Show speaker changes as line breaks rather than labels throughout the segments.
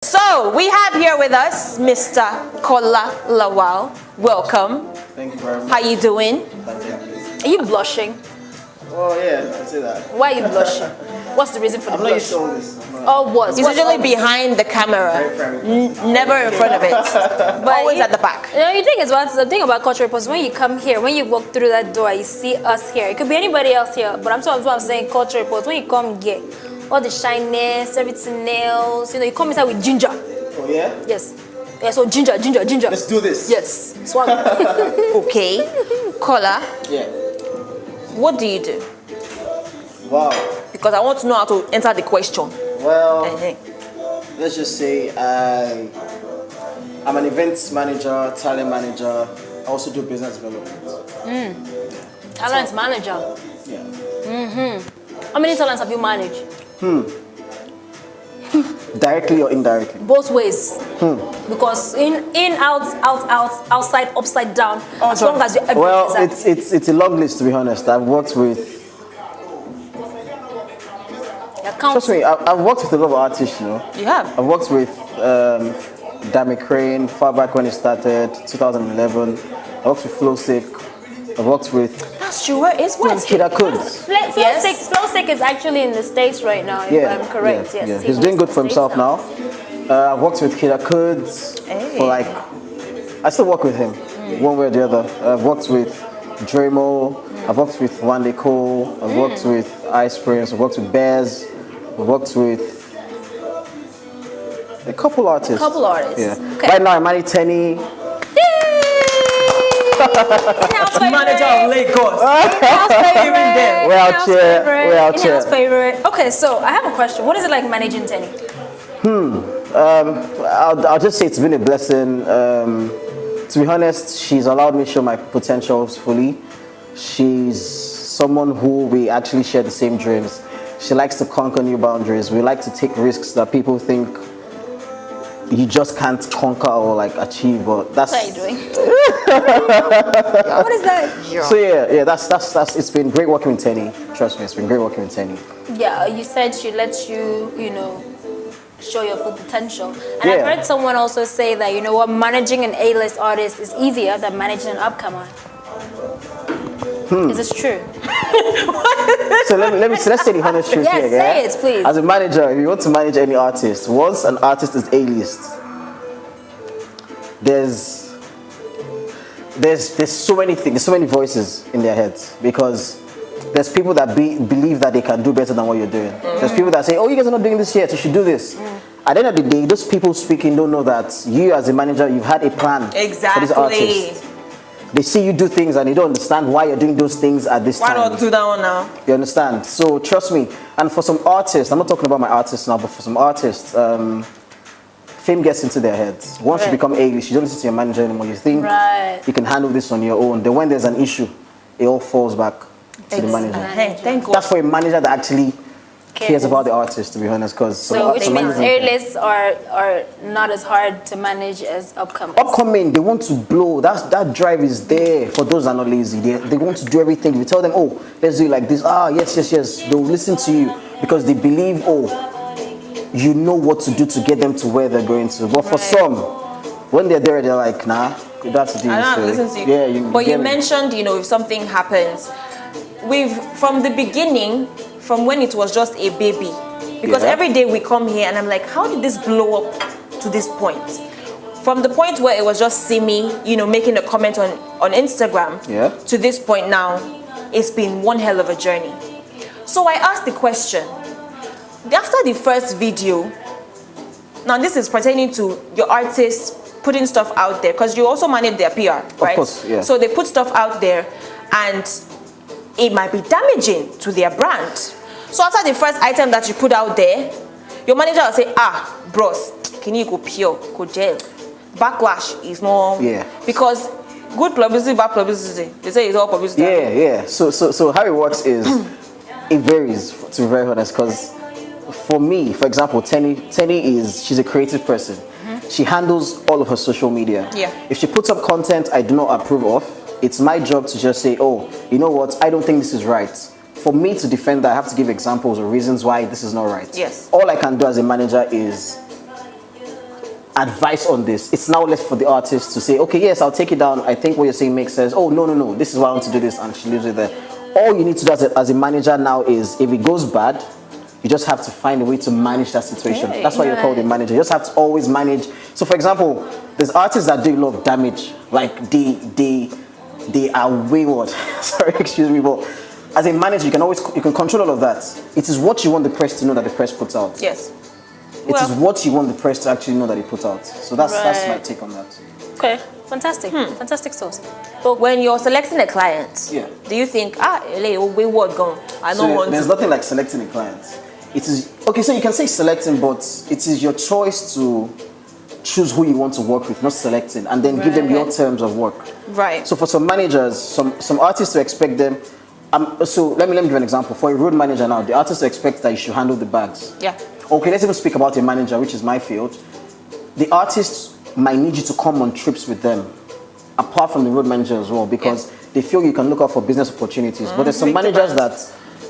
So we have here with us Mr. Kola Lawal. Welcome.
Thank you very much.
How you doing?
Thank
Are you blushing?
Oh yeah, I say that.
Why are you blushing? What's the reason for the
I'm not used
blush?
to all this.
Oh, what? He's usually behind the camera, never in front of it, but always at the back.
You know, the thing about culture reports, when you come here, when you walk through that door, you see us here. It could be anybody else here, but I'm saying culture reports. When you come here, all the shyness, everything else, you come inside with ginger.
Oh yeah?
Yes. Yeah, so ginger.
Let's do this.
Yes. Swag.
Okay, Kola,
Yeah.
what do you do?
Wow.
Because I want to know how to answer the question.
Well,
Uh-huh.
let's just say I'm an events manager, talent manager. I also do business development.
Talent manager.
Yeah.
How many talents have you managed?
Directly or indirectly?
Both ways. Because in, out, outside, upside down. As long as you
Well, it's a long list, to be honest. I've worked with. Trust me, I've worked with a lot of artists.
You have?
I've worked with Dami Crane far back when it started, 2011. I worked with Flowsick. I worked with
That's true. Where is
Kida Kuds.
Flowsick is actually in the States right now, if I'm correct.
Yeah,
Yes,
He's doing good for himself now. I've worked with Kida Kuds for I still work with him, one way or the other. I've worked with Dremo. I've worked with Wande Cole. I've worked with Ice Prince. I've worked with Bears. I've worked with a couple artists. Yeah.
Okay.
Right now I manage Teni.
Manager of Lagos.
We're out here.
Favorite. Okay, so I have a question. What is it like managing Teni?
I'll just say it's been a blessing. To be honest, she's allowed me to show my potentials fully. She's someone who we actually share the same dreams. She likes to conquer new boundaries. We like to take risks that people think you just can't conquer or achieve. But that's.
What are you doing? What is that?
So yeah. That's. It's been great working with Teni. Trust me, it's been great working with Teni.
Yeah, you said she lets you, show your full potential. And
Yeah.
I've heard someone also say that, managing an A-list artist is easier than managing an upcomer. Is this true?
So let's say the honest truth
Yes,
here.
say it, please.
As a manager, if you want to manage any artist, once an artist is A-list, there's so many things, there's so many voices in their heads, because there's people that believe that they can do better than what you're doing. There's people that say, oh, you guys are not doing this yet, you should do this. At the end of the day, those people speaking don't know that you as a manager, you've had a plan for this artist. They see you do things and they don't understand why you're doing those things at this time.
Why not do that one now?
You understand? So trust me. And for some artists, I'm not talking about my artists now, but for some artists, fame gets into their heads. Once you become A-list, you don't listen to your manager anymore. You think you can handle this on your own. Then when there's an issue, it all falls back to the manager.
Hey, thank God.
That's for a manager that actually cares about the artist, to be honest.
So which means A-lists are not as hard to manage as upcoming.
Upcoming, they want to blow. That drive is there for those that are not lazy. They want to do everything. If you tell them, oh, let's do it like this. Yes. They'll listen to you because they believe, you know what to do to get them to where they're going to. But for some, when they're there, they're like, nah, that's the deal.
I don't listen to you.
Yeah,
you mentioned, if something happens, from the beginning, from when it was just a baby, because every day we come here and I'm like, how did this blow up to this point? From the point where it was just Simi, making a comment on Instagram, to this point now, it's been one hell of a journey. So I asked the question, after the first video, now this is pertaining to your artists putting stuff out there, because you also manage their PR, right?
Of course, yeah.
So they put stuff out there and it might be damaging to their brand. So after the first item that you put out there, your manager will say, bros, can you go pure, go gel? Backlash is more, because good publicity, bad publicity, they say it's all publicity.
Yeah. So how it works is, it varies, to be very honest, because for me, for example, Teni she's a creative person. She handles all of her social media. If she puts up content I do not approve of, it's my job to just say, oh, you know what, I don't think this is right. For me to defend that, I have to give examples or reasons why this is not right.
Yes.
All I can do as a manager is advice on this. It's now left for the artist to say, okay, yes, I'll take it down. I think what you're saying makes sense. Oh, no, this is why I want to do this, and she leaves it there. All you need to do as a manager now is, if it goes bad, you just have to find a way to manage that situation. That's why you're called a manager. You just have to always manage. So, for example, there's artists that do a lot of damage. Like, they are wayward. Sorry, excuse me, but as a manager, you can control all of that. It is what you want the press to know that the press puts out.
Yes.
It is what you want the press to actually know that they put out. So that's my take on that.
Okay, fantastic. Fantastic source.
But when you're selecting a client, do you think, wayward gone? I don't want
There's nothing like selecting a client. It is, okay, so you can say selecting, but it is your choice to choose who you want to work with, not selecting, and then give them your terms of work.
Right.
So for some managers, some artists to expect them, so let me give an example. For a road manager now, the artist to expect that you should handle the bags.
Yeah.
Okay, let's even speak about a manager, which is my field. The artists might need you to come on trips with them, apart from the road manager as well, because they feel you can look out for business opportunities. But there's some managers that,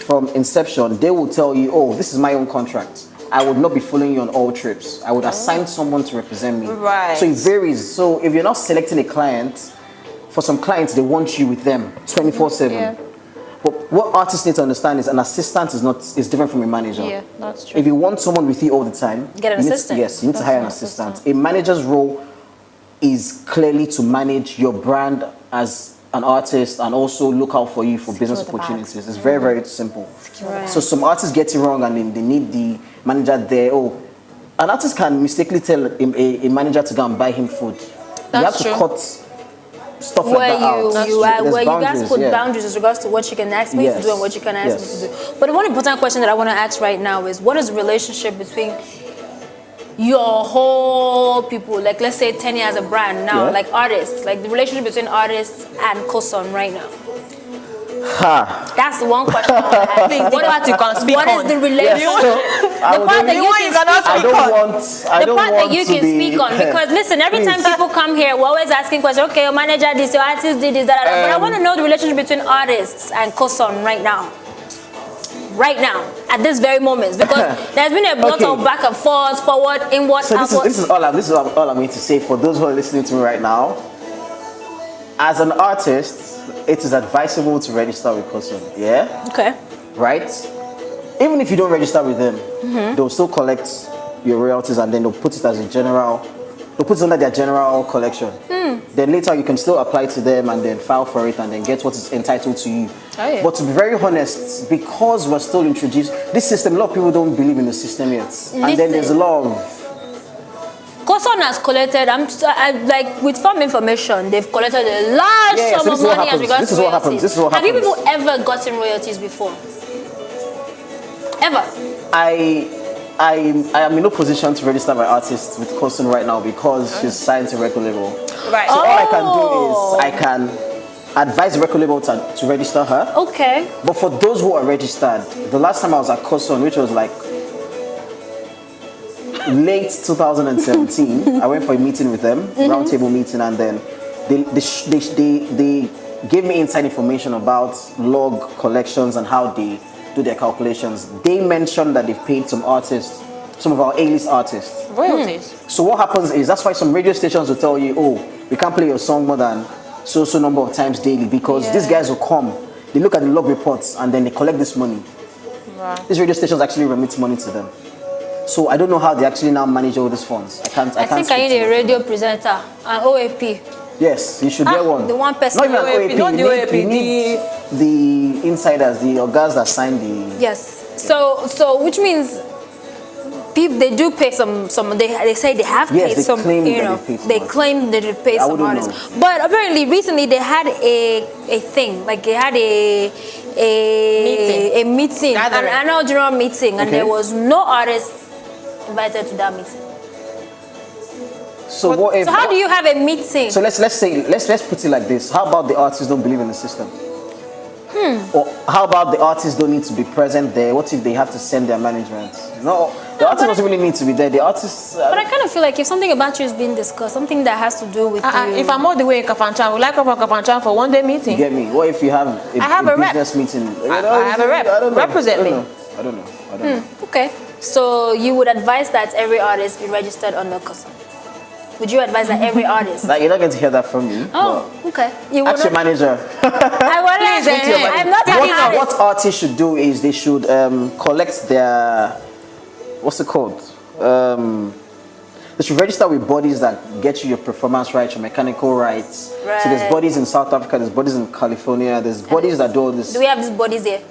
from inception, they will tell you, oh, this is my own contract. I would not be following you on all trips. I would assign someone to represent me.
Right.
So it varies. So if you're not selecting a client, for some clients, they want you with them 24/7.
Yeah.
But what artists need to understand is an assistant is different from a manager.
Yeah, that's true.
If you want someone with you all the time,
Get an assistant.
You need to hire an assistant. A manager's role is clearly to manage your brand as an artist and also look out for you for business opportunities. It's very, very simple.
Right.
So some artists get it wrong and then they need the manager there. Oh, an artist can mistakenly tell a manager to go and buy him food. You have to cut stuff like that out.
Where you guys put boundaries as regards to what you can ask me to do and what you can ask me to do. But one important question that I want to ask right now is, what is the relationship between your whole people, like let's say Teni as a brand now, like artists, like the relationship between artists and Koson right now? That's the one question I want to ask. What is the relationship? The part that you can speak on, because listen, every time people come here, we're always asking questions. Okay, your manager this, your artist did this, that, but I want to know the relationship between artists and Koson right now. Right now, at this very moment, because there's been a lot of back and forth, forward, inward, outward.
So this is all I'm going to say for those who are listening to me right now. As an artist, it is advisable to register with Koson. Yeah. Okay. Right. Even if you don't register with them, they'll still collect your royalties and then they'll put it as a general. They'll put it under their general collection. Then later you can still apply to them and then file for it and then get what is entitled to you. But to be very honest, because we're still introduced, this system, a lot of people don't believe in the system yet. And then there's a lot of...
Koson has collected, like with firm information, they've collected a large sum of money as regards to royalties.
This is what happens.
Have you people ever gotten royalties before? Ever?
I am in no position to register my artist with Koson right now because she's signed to record label.
Right.
So all I can do is I can advise the record label to register her.
Okay.
But for those who are registered, the last time I was at Koson, which was like late 2017, I went for a meeting with them, roundtable meeting, and then they gave me inside information about log collections and how they do their calculations. They mentioned that they've paid some artists, some of our A-list artists,
royalties.
So what happens is, that's why some radio stations will tell you, oh, we can't play your song more than so number of times daily, because these guys will come, they look at the log reports and then they collect this money. These radio stations actually remit money to them. So I don't know how they actually now manage all these funds. I think
I need a radio presenter, an OAP.
Yes, you should get one.
The one person.
Not even an OAP. You need the insiders, the guys that signed the...
Yes. So which means people, they do pay some they say they have paid some, they claim that they paid some artists. But apparently recently they had a thing, like they had a meeting, an annual general meeting, and there was no artists invited to that meeting.
So what if?
So how do you have a meeting?
So let's put it like this. How about the artists don't believe in the system? Or how about the artists don't need to be present there? What if they have to send their management? No, the artist doesn't really need to be there. The artists...
but I kind of feel like if something about you is being discussed, something that has to do with you...
If I'm all the way in Kafanchan, I would like to come from Kafanchan for one day meeting.
You get me? What if you have a business meeting?
I have a rep. Represent me.
I don't know.
Okay. So you would advise that every artist be registered under Koson? would you advise that every artist?
Like, you're not going to hear that from me.
Oh, okay. You
Ask your manager.
I want to. I'm not an artist.
What artists should do is they should collect their, what's it called? They should register with bodies that get you your performance rights, your mechanical rights.
Right.
So there's bodies in South Africa, there's bodies in California, there's bodies that do all this.
Do we have these bodies here?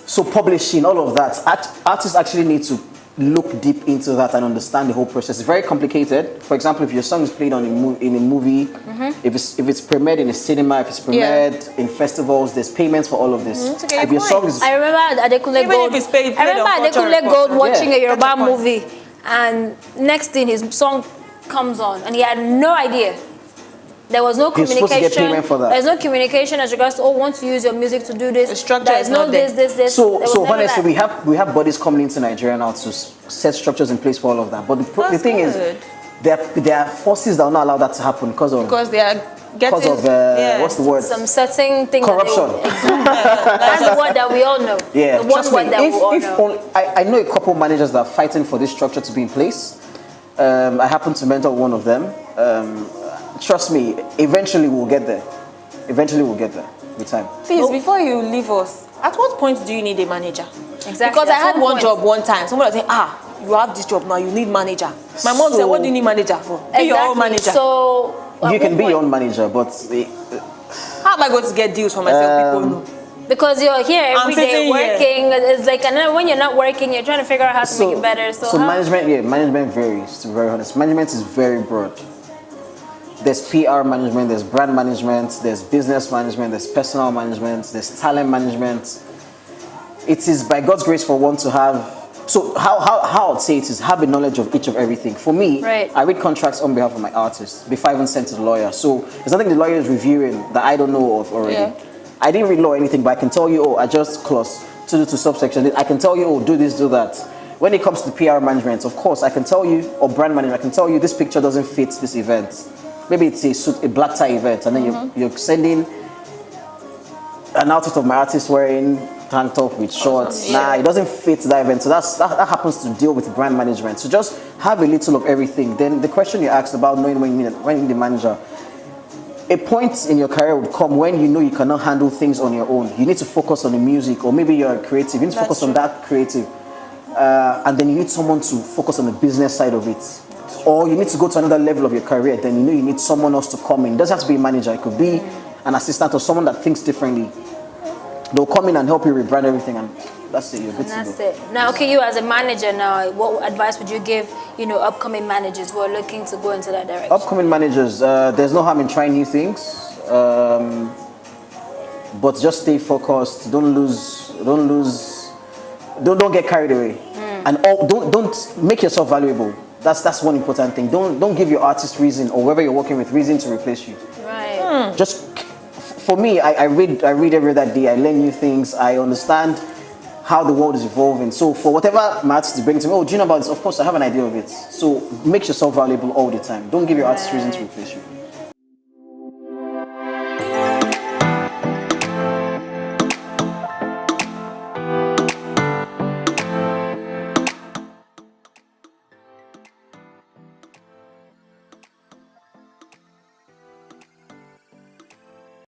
So publishing, all of that, artists actually need to look deep into that and understand the whole process. It's very complicated. For example, if your song is played on in a movie, if it's premiered in a cinema, if it's premiered in festivals, there's payments for all of this.
Okay,
if your song is,
I remember Adekunle Gold.
I
remember Adekunle Gold watching a Yoruba
Point.
movie, and next thing his song comes on, and he had no idea. There was no
He's supposed to get
communication.
payment for that.
There's no communication as regards to, want to use your music to do this.
The structure
There's
is
no
not there.
this.
so
There was never
honestly,
that.
we have bodies coming into Nigeria now to set structures in place for all of that. But the thing
good.
is, there are forces that will not allow that to happen because
they are getting
what's the word?
Some certain things.
Corruption.
That's the word that we all know.
Yeah,
The one
trust me.
word that we all know.
I know a couple managers that are fighting for this structure to be in place. I happen to mentor one of them. Trust me, eventually we'll get there. Eventually we'll get there with time.
Please, before you leave us, at what point do you need a manager?
Exactly.
Because I had one
point.
job one time. Somebody was saying, you have this job now, you need manager. My mom said, what do you need manager for? Be your own manager.
So
You can be your own manager, but
how am I going to get deals for myself? People know.
because you're here every day
sitting here.
working, it's like, and then when you're not working, you're trying to figure out how to make it better. So how-
management varies, to be very honest. Management is very broad. There's PR management, there's brand management, there's business management, there's personal management, there's talent management. It is by God's grace for one to have, so how I'd say it is have a knowledge of each of everything. For me,
Right.
I read contracts on behalf of my artists before I even send to the lawyer. So there's nothing the lawyer is reviewing that I don't know of already.
Yeah.
I didn't read law or anything, but I can tell you, adjust clause to subsection. I can tell you, do this, do that. When it comes to PR management, of course, I can tell you, or brand management, I can tell you this picture doesn't fit this event. Maybe it's a black tie event, and then you're sending an outfit of my artist wearing tank top with shorts. Nah, it doesn't fit that event. So that happens to deal with brand management. So just have a little of everything. Then the question you asked about knowing when you need the manager. A point in your career would come when you know you cannot handle things on your own. You need to focus on the music, or maybe you're a creative. You need to focus on that creative. And then you need someone to focus on the business side of it. Or you need to go to another level of your career, then you know you need someone else to come in. It doesn't have to be a manager, it could be an assistant or someone that thinks differently. They'll come in and help you rebrand everything, and that's it, you're good to go.
That's it. Now, okay, you as a manager now, what advice would you give, upcoming managers who are looking to go into that direction?
Upcoming managers, there's no harm in trying new things, but just stay focused. Don't get carried away, and don't make yourself valuable. That's one important thing. Don't give your artist reason, or whoever you're working with reason to replace you.
Right.
Just for me, I read every other day. I learn new things. I understand how the world is evolving. So for whatever my artist is bringing to me, do you know about this? Of course, I have an idea of it. So make yourself valuable all the time. Don't give your artist reason to replace you.